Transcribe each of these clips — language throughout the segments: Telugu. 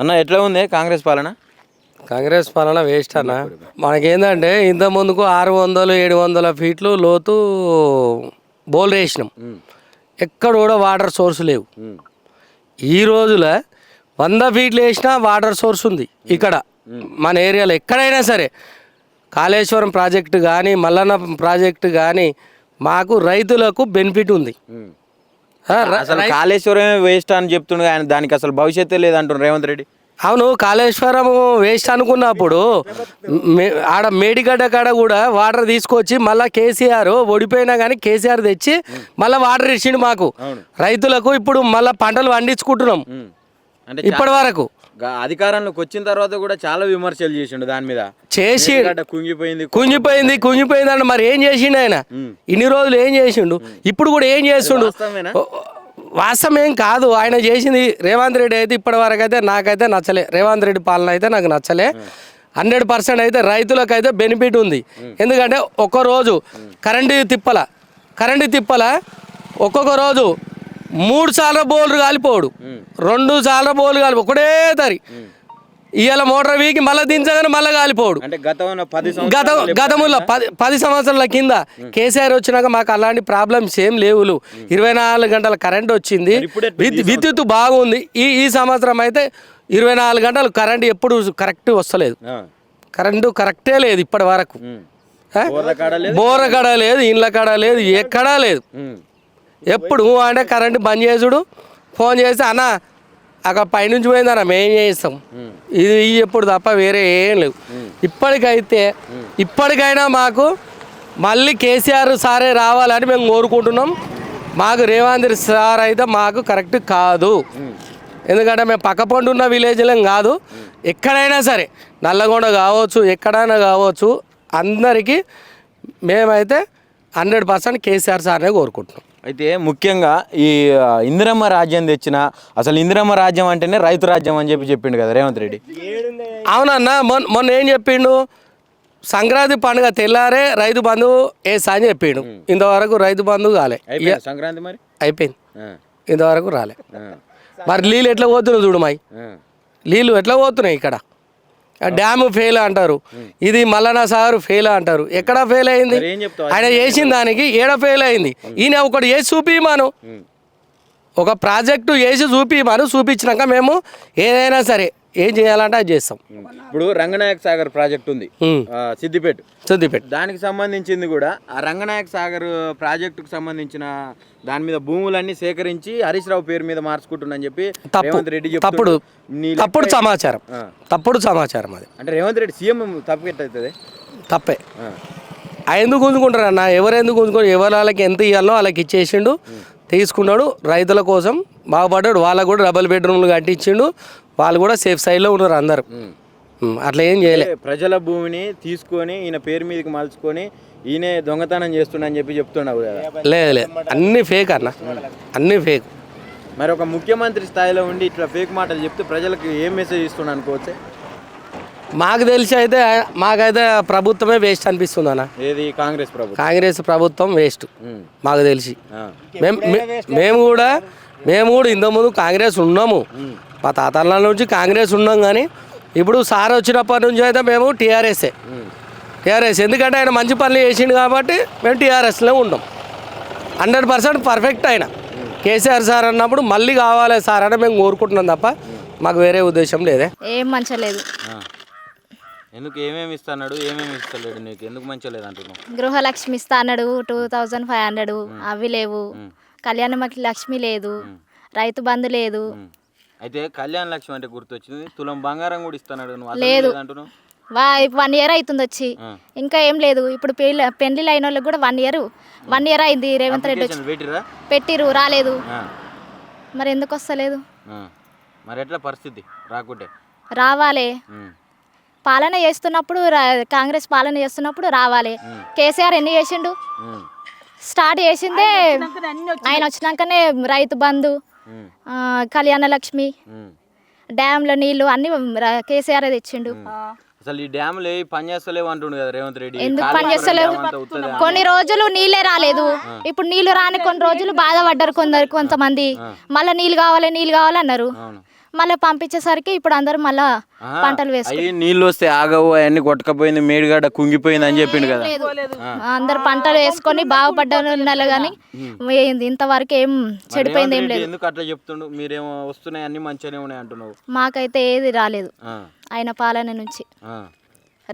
అన్న ఎట్లా ఉంది కాంగ్రెస్ పాలన? కాంగ్రెస్ పాలన వేస్ట్ అన్న. మనకేందంటే ఇంత ముందుకు 600-700 ఫీట్లు లోతు బోల్ వేసినాం. ఎక్కడ కూడా వాటర్ సోర్స్ లేవు. ఈ రోజుల 100 ఫీట్లు వేసినా వాటర్ సోర్స్ ఉంది ఇక్కడ మన ఏరియాలో. ఎక్కడైనా సరే కాళేశ్వరం ప్రాజెక్టు కానీ మల్లన్న ప్రాజెక్టు కానీ మాకు రైతులకు బెనిఫిట్ ఉంది. అసలు కాళేశ్వరమే వేస్ట్ అని చెప్తుండే ఆయన, దానికి అసలు భవిష్యత్తు లేదంటున్నారు రేవంత్ రెడ్డి. అవును, కాళేశ్వరం వేస్ట్ అనుకున్నప్పుడు ఆడ మేడిగడ్డ కాడ కూడా వాటర్ తీసుకొచ్చి మళ్ళీ కేసీఆర్ ఓడిపోయినా కానీ కేసీఆర్ తెచ్చి మళ్ళీ వాటర్ ఇచ్చిండు మాకు రైతులకు. ఇప్పుడు మళ్ళీ పంటలు పండించుకుంటున్నాం. అంటే ఇప్పటి వరకు అధికారంలోకి వచ్చిన తర్వాత కూడా చాలా విమర్శలు చేసిండు దాని మీద. చేసి కుంగిపోయింది అంటే మరి ఏం చేసిండు ఆయన? ఇన్ని రోజులు ఏం చేసిండు? ఇప్పుడు కూడా ఏం చేస్తుండు? వాస్తవం ఏం కాదు. ఆయన చేసింది రేవంత్ రెడ్డి అయితే ఇప్పటి వరకు అయితే నాకైతే నచ్చలే. రేవంత్ రెడ్డి పాలన అయితే నాకు నచ్చలే. 100% అయితే రైతులకు అయితే బెనిఫిట్ ఉంది. ఎందుకంటే ఒక్కరోజు కరెంటు తిప్పల ఒక్కొక్క రోజు 3 సార్లు బోర్లు కాలిపోడు, 2 సార్లు బోర్లు కాలిపో ఒకటే తరి. ఇవాళ మోటార్ వీకి మళ్ళీ దించగానే మళ్ళీ కాలిపోడు. గతంలో 10 సంవత్సరాల కింద కేసీఆర్ వచ్చినాక మాకు అలాంటి ప్రాబ్లమ్స్ ఏం లేవు. 24 గంటల కరెంట్ వచ్చింది, విద్యుత్ బాగుంది. ఈ సంవత్సరం అయితే 24 గంటలు కరెంట్ ఎప్పుడు కరెక్ట్ వస్తలేదు. కరెంటు కరెక్టే లేదు ఇప్పటి వరకు. బోర్ల కాడ లేదు, ఇండ్ల కాడ లేదు, ఎక్కడా లేదు. ఎప్పుడు అంటే కరెంటు బంద్ చేసుడు, ఫోన్ చేసి అన్న అక్కడ పైనుంచి పోయిందన్న మేము చేయిస్తాం, ఇది ఎప్పుడు తప్ప వేరే ఏం లేవు. ఇప్పటికైనా మాకు మళ్ళీ కేసీఆర్ సారే రావాలని మేము కోరుకుంటున్నాం. మాకు రేవంత్ సార్ అయితే మాకు కరెక్ట్ కాదు. ఎందుకంటే మేము పక్కపొంటి ఉన్న విలేజ్లం కాదు, ఎక్కడైనా సరే నల్లగొండ కావచ్చు, ఎక్కడైనా కావచ్చు, అందరికీ మేమైతే 100% కేసీఆర్ సార్నే కోరుకుంటున్నాం. అయితే ముఖ్యంగా ఈ ఇందిరమ్మ రాజ్యం తెచ్చిన, అసలు ఇందిరమ్మ రాజ్యం అంటేనే రైతు రాజ్యం అని చెప్పిండు కదా రేవంత్ రెడ్డి. అవునన్నా, మొన్న ఏం చెప్పిండు? సంక్రాంతి పండుగ తెల్లారే రైతు బంధు వేసా అని చెప్పిండు. ఇంతవరకు రైతు బంధు కాలే. సంక్రాంతి మరి అయిపోయింది, ఇంతవరకు రాలే. మరి నీళ్ళు ఎట్లా పోతున్నాయి చూడు, నీళ్ళు ఎట్లా పోతున్నాయి? ఇక్కడ డ్యాము ఫెయిల్ అంటారు, ఇది మల్లన్న సాగర్ ఫెయిల్ అంటారు. ఎక్కడ ఫెయిల్ అయింది? ఆయన చేసిన దానికి ఏడ ఫెయిల్ అయింది? ఈయన ఒకటి చేసి చూపిమాను, ఒక ప్రాజెక్టు చేసి చూపించినాక మేము ఏదైనా సరే ఏం చేయాలంటే అది చేస్తాం. ఇప్పుడు రంగనాయక సాగర్ ప్రాజెక్ట్ ఉంది సిద్దిపేట, దానికి సంబంధించింది కూడా ఆ రంగనాయక సాగర్ ప్రాజెక్టుకు సంబంధించిన దాని మీద భూములన్నీ సేకరించి హరీష్ రావు పేరు మీద మార్చుకుంటున్నా చెప్పి రేవంత్ రెడ్డి తప్పుడు సమాచారం అది. అంటే రేవంత్ రెడ్డి సీఎం తప్పు ఎట్లయితుంది? తప్పే. ఎందుకు గుంజుకుంటారు అన్న? ఎవరెందుకు గుంజుకుంటారు? ఎవరికి ఎంత ఇవ్వాలో వాళ్ళకి ఇచ్చేసిండు, తీసుకున్నాడు. రైతుల కోసం బాగుపడ్డాడు. వాళ్ళకు కూడా డబుల్ బెడ్రూమ్లు కట్టించిండు. వాళ్ళు కూడా సేఫ్ సైడ్లో ఉన్నారు అందరు. అట్లా ఏం చేయలే. ప్రజల భూమిని తీసుకొని ఈయన పేరు మీదకి మలుచుకొని ఈయనే దొంగతనం చేస్తుండని చెప్పి చెప్తున్నావు కదా. లేదు, అన్ని ఫేక్ అన్న, అన్ని ఫేక్. మరి ఒక ముఖ్యమంత్రి స్థాయిలో ఉండి ఇట్లా ఫేక్ మాటలు చెప్తే ప్రజలకు ఏం మెసేజ్ ఇస్తున్నా అనుకోవచ్చు? మాకు తెలిసి అయితే మాకైతే ప్రభుత్వమే వేస్ట్ అనిపిస్తుంది అన్న. ఏది? కాంగ్రెస్ ప్రభుత్వం వేస్ట్ మాకు తెలిసి. మేము కూడా ఇంతకుముందు కాంగ్రెస్ ఉన్నాము, మా తాతల నుంచి కాంగ్రెస్ ఉన్నాం. కానీ ఇప్పుడు సార్ వచ్చినప్పటి నుంచి అయితే మేము టీఆర్ఎస్. ఎందుకంటే ఆయన మంచి పనులు చేసిండు కాబట్టి మేము టీఆర్ఎస్లో ఉన్నాం. 100% పర్ఫెక్ట్ అయినా కేసీఆర్ సార్ అన్నప్పుడు మళ్ళీ కావాలి సార్ అని మేము కోరుకుంటున్నాం తప్ప మాకు వేరే ఉద్దేశం లేదే. ఏం మంచలేదు. ఎందుకు? ఏమేమి ఇస్తాడు, ఏమేమి ఇస్తలేడు నీకు? ఎందుకు మంచిగా లేదు అంటున్నావు? గృహలక్ష్మి ఇస్తా అన్నాడు 2500, అవి లేవు. కళ్యాణ లక్ష్మి లేదు, రైతు బంధు లేదు. అయితే కళ్యాణ లక్ష్మి అంటే గుర్తొచ్చింది, తులం బంగారం కూడా ఇస్తాడు. లేదు, 1 ఇయర్ అవుతుంది వచ్చి, ఇంకా ఏం లేదు. ఇప్పుడు పెళ్లిళ్ళు అయిన వాళ్ళకి కూడా 1 ఇయర్ అయింది. రేవంత్ రెడ్డి వచ్చి పెట్టిరు, రాలేదు. మరి ఎందుకు వస్తలేదు? మరి ఎట్లా పరిస్థితి? రాకుంటే రావాలి. పాలన చేస్తున్నప్పుడు, కాంగ్రెస్ పాలన చేస్తున్నప్పుడు రావాలి. కేసీఆర్ ఎన్ని చేసిండు? స్టార్ట్ చేసిందే ఆయన వచ్చినాకనే రైతు బంధు, కళ్యాణ లక్ష్మి, డ్యాంలో నీళ్లు అన్ని కేసీఆర్ తెచ్చిండు. అసలు ఈ డ్యాములు పని చేస్తలేవు అంటుండు కదా రేవంత్ రెడ్డి. ఎందుకు పని చేస్తలేవు? కొన్ని రోజులు నీళ్ళే రాలేదు. ఇప్పుడు నీళ్లు రాని కొన్ని రోజులు బాధపడ్డారు కొంతమంది. మళ్ళీ నీళ్ళు కావాలి అన్నారు. మళ్ళీ పంపించేసరికి ఇప్పుడు అందరూ మళ్ళా పంటలు వేసుకుంటారు. అయ్యి నీళ్ళు వస్తే ఆగవు, అవన్నీ కొట్టకపోయింది, మేడిగడ్డ కుంగిపోయింది అని చెప్పిండు కదా. అందరు పంటలు వేసుకొని బాగుపడ్డారు కానీ ఇంతవరకు ఏం చెడిపోయింది ఏం లేదు. ఎందుకు అట్లా చెప్తుండు? మీరేమో వస్తున్నాయి అన్ని మంచిగానే ఉన్నాయి అంటున్నావు. మాకైతే ఏది రాలేదు ఆయన పాలన నుంచి,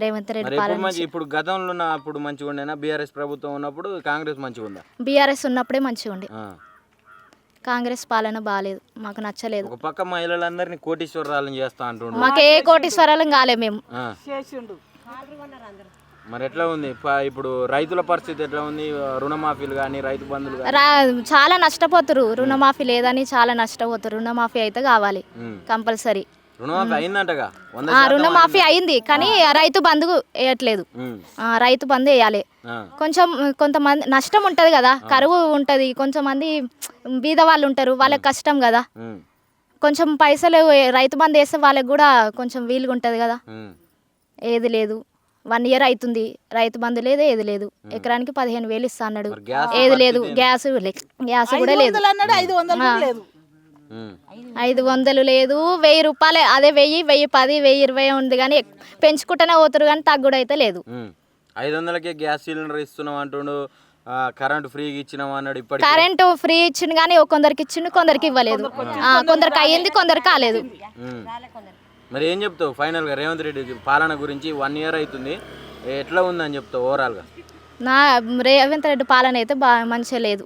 రేవంత్ రెడ్డి పాలన. ఇప్పుడు గతంలో ఉన్నప్పుడు మంచిగా ఉండేనా? బీఆర్ఎస్ ప్రభుత్వం ఉన్నప్పుడు కాంగ్రెస్ మంచిగా ఉందా? బీఆర్ఎస్ ఉన్నప్పుడే మంచిగా ఉండే, కాంగ్రెస్ పాలన బాగాలేదు, మాకు నచ్చలేదు. ఒక పక్క మహిళలందరినీ కోటీశ్వరాలను చేస్తా అంటుండు, మాకు ఏ కోటీశ్వరాలం కాలే మేము. మరి ఎట్లా ఉంది ఇప్పుడు రైతుల పరిస్థితి ఎట్లా ఉంది? రుణమాఫీలు కానీ రైతు బంధువులు కానీ చాలా నష్టపోతురు. రుణమాఫీ లేదని చాలా నష్టపోతురు. రుణమాఫీ అయితే కావాలి కంపల్సరీ. రుణమాఫీ అయిందంటగా? రుణమాఫీ అయింది కానీ రైతు బంధు వేయట్లేదు. రైతు బంధు వేయాలి. కొంచెం కొంతమంది నష్టం ఉంటది కదా, కరువు ఉంటది, కొంతమంది బీద వాళ్ళు ఉంటారు, వాళ్ళకి కష్టం కదా. కొంచెం పైసలు రైతు బంధు వేస్తే వాళ్ళకి కూడా కొంచెం వీలుగా ఉంటది కదా. ఏది లేదు, 1 year అవుతుంది, రైతు బంధు లేదు, ఏది లేదు. ఎకరానికి 15,000 ఇస్తా అన్నాడు, ఏది లేదు. గ్యాస్ కూడా లేదు, 500 లేదు, 1000 రూపాయలే. అదే 1000, 1010, 1020 ఉంది కానీ పెంచుకుంటూనే పోతారు కానీ తగ్గుడు అయితే లేదు. 500కే గ్యాస్ సిలిండర్ ఇస్తున్నాం అంటుండు, కరెంట్ ఫ్రీగా ఇచ్చినాం అన్నాడు. ఇప్పటికి కరెంటు ఫ్రీ ఇచ్చిండు కానీ కొందరికి ఇచ్చిండు, కొందరికి ఇవ్వలేదు. కొందరికి అయ్యింది, కొందరికి కాలేదు. మరి ఏం చెప్తావు ఫైనల్ గా రేవంత్ రెడ్డి పాలన గురించి? 1 year అవుతుంది, ఎట్లా ఉందని చెప్తావు ఓవరాల్ గా? రేవంత్ రెడ్డి పాలన అయితే బాగా మంచిగా లేదు.